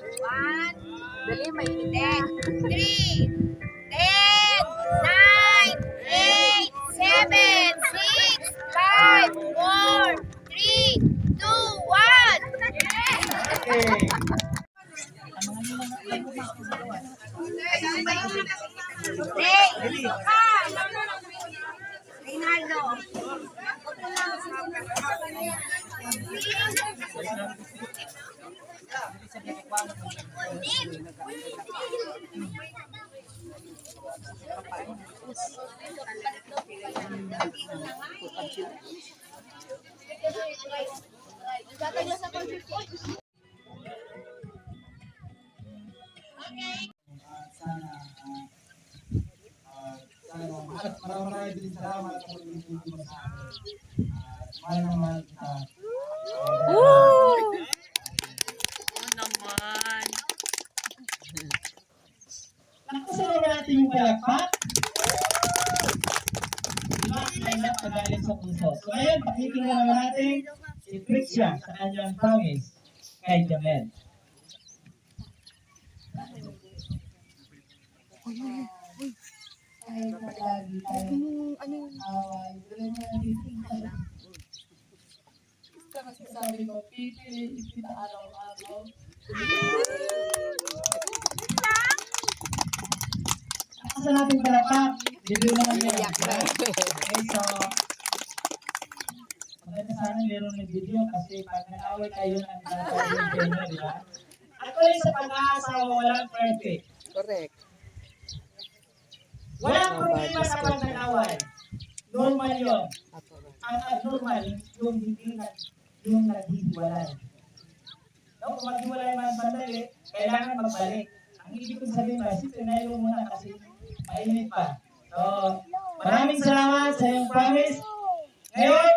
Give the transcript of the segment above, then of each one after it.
One. Dali, mainit. 3, 10, 9, 8, 7, 6, 5, 4, 3, 2, 1. Okay. Reynaldo. Maraming din salamat sa pagtutulong mo sa amin. Mahal na mahal kita. Naman. Nakasawa natin yung palakpak. Diba? Kailan kagaling sa puso. So ngayon, pakikinggan naman natin si Trixia sa kanyang promise kay Jamel. Kahit palagi tayo away, pero nandito ka. Kasi sabi ko, pipiliin kita araw-araw. Nakasawa natin yung palakpak. Video naman nila. Okay, so maganda sana meron ng video kasi pag nag-away kayo ng video, di ba? Actually, sa pag-aasawa, walang perfect. Correct. Walang problema sa pag nag-away. Normal yun. Ang abnormal, yung hindi na, yung naghihiwalay. No, kung maghiwalay man sandali, kailangan magbalik. Ang ibig kong sabihin ba, siyempre nailo muna kasi mainit pa. So, maraming salamat sa iyong promise. Ngayon,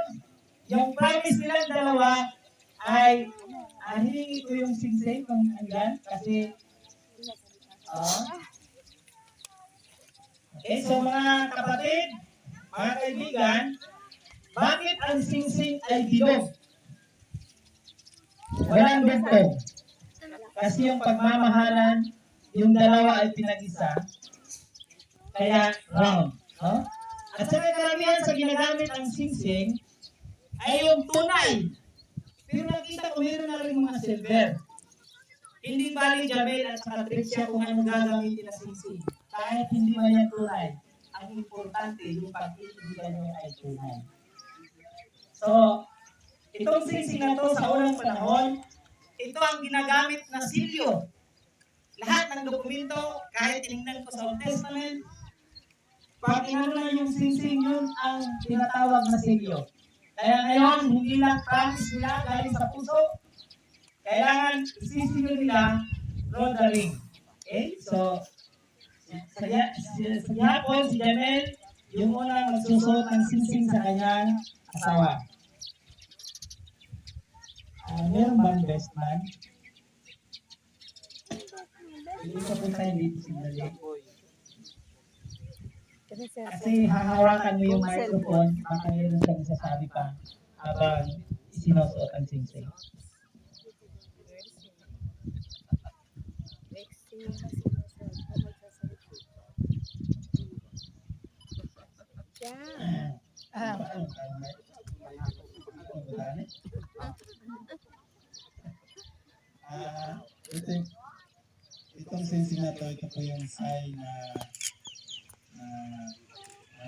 yung promise nilang dalawa ay hiningi ko yung singsing kung andyan kasi okay, so mga kapatid, mga kaibigan, bakit ang singsing ay bilog? Walang dugtong. Kasi yung pagmamahalan, yung dalawa ay pinag-isa, kaya round. No? At saka karamihan sa ginagamit ang singsing ay yung tunay. Pero nakita ko meron na rin mga silver. Hindi bali Jamel at saka Trixia kung ano gagamitin na singsing. Kahit hindi man yan tunay, ang importante yung pag-iibigan nyo ay tunay. So, itong singsing na to sa unang panahon, ito ang ginagamit na silyo. Lahat ng dokumento, kahit tinignan ko sa Old Testament, pag inano na yung singsing, yun ang tinatawag na silyo. Kaya ngayon, hindi lang promise nila galing sa puso, kailangan isisilyo nila through the ring. Okay? So, sa hapon, si Jamel, yung unang magsusot ng singsing sa kanyang asawa. Meron bang best man? Hindi ka punta dito si Dali. Kasi hahawakan mo yung microphone, baka meron siyang sasabi pa habang sinusuot ang singsing. Itong singsing na to, ito po yung sign na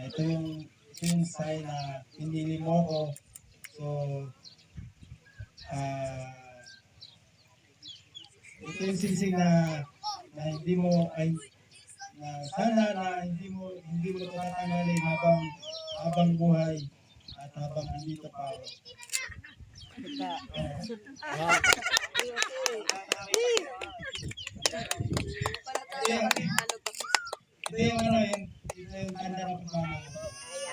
ito yung sign na pinili mo ko. So, ito yung singsing na hindi mo ay na sana na hindi mo ito tatanggalin habang buhay at habang nandito pa ako. Ito yung tanda ng pagmamahal.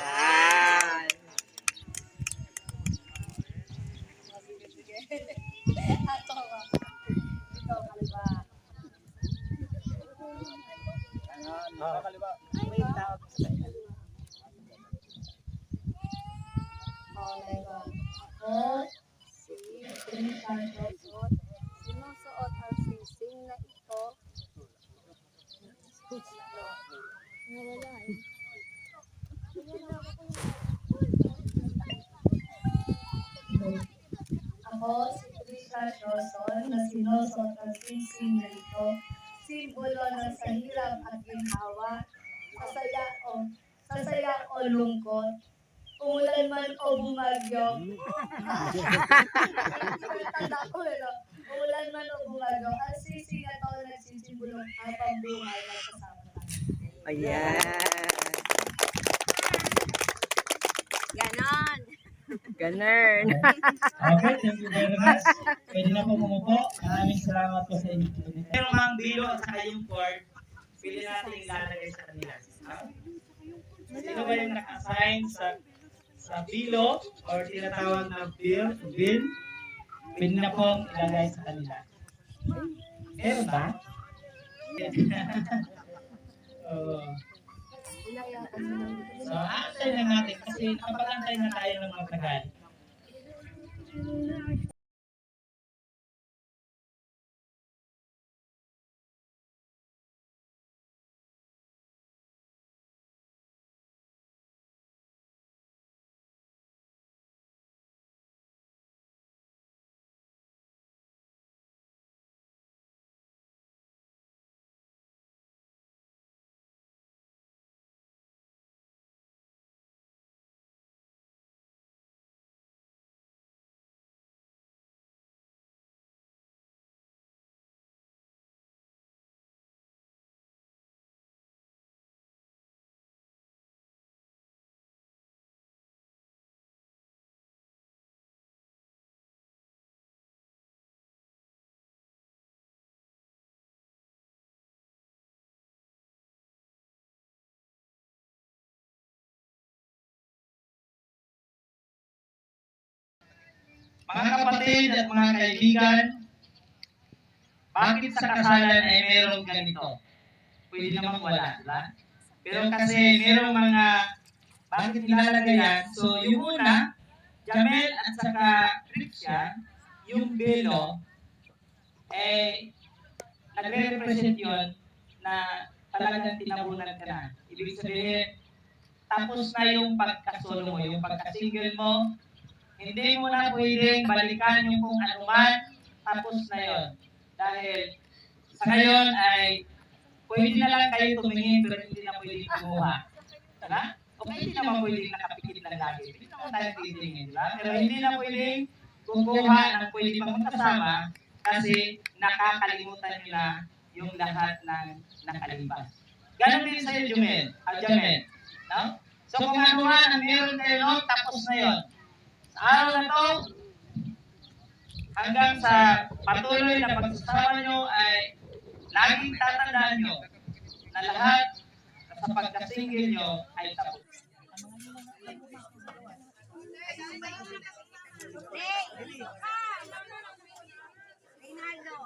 Ayan. Sinusuot ang singsing magsusot ang singsing na ito. Simbolo ng sa hirap at ginhawa, sa saya o lungkot, umulan man o bumagyo. Tanda ko, umulan man o bumagyo, ang singsing na ito nagsisimbolo habang buhay na kasama natin. Ayan. Ganon. Ganun. Okay, thank you very much. Pwede na po umupo. Maraming salamat po sa inyo. Pero mang bilo at saka yung cord, pwede natin ilalagay sa kanila. Sino ba yung naka-assign sa bilo or tinatawag na bill? Pwede na pong ilagay sa kanila. Meron ba? Oh. So, aantay lang natin kasi nakapag-antay na tayo ng mga tagal. Mga kapatid at mga kaibigan, bakit sa kasalan ay merong ganito? Pwede namang wala, diba? Pero kasi merong mga, bakit nilalagay yan? So yung una, Jamel at saka Christian, yung belo, nagre-represent yun na talagang tinabunan ka na. Ibig sabihin, tapos na yung pagkasolo mo, yung pagkasingle mo, hindi mo na pwedeng balikan yung kung anuman, tapos na yon. Dahil sa ngayon ay pwede na lang kayo tumingin pero hindi na pwedeng kumuha. Diba? O hindi naman pwedeng nakapikit lang lagi. Hindi naman tayo titingin, diba? Pero hindi na pwedeng kukuha ng pwede pang magkasama kasi nakakalimutan nyo na yung lahat ng nakalipas. Ganon din sa'yo, Jamel. No? So kung ano man ang meron kayo noon, tapos na yon. Sa araw na to, hanggang sa patuloy na pagsasama nyo ay laging tatandaan nyo na lahat sa pagkasinggil nyo ay tapos. Rinaldo.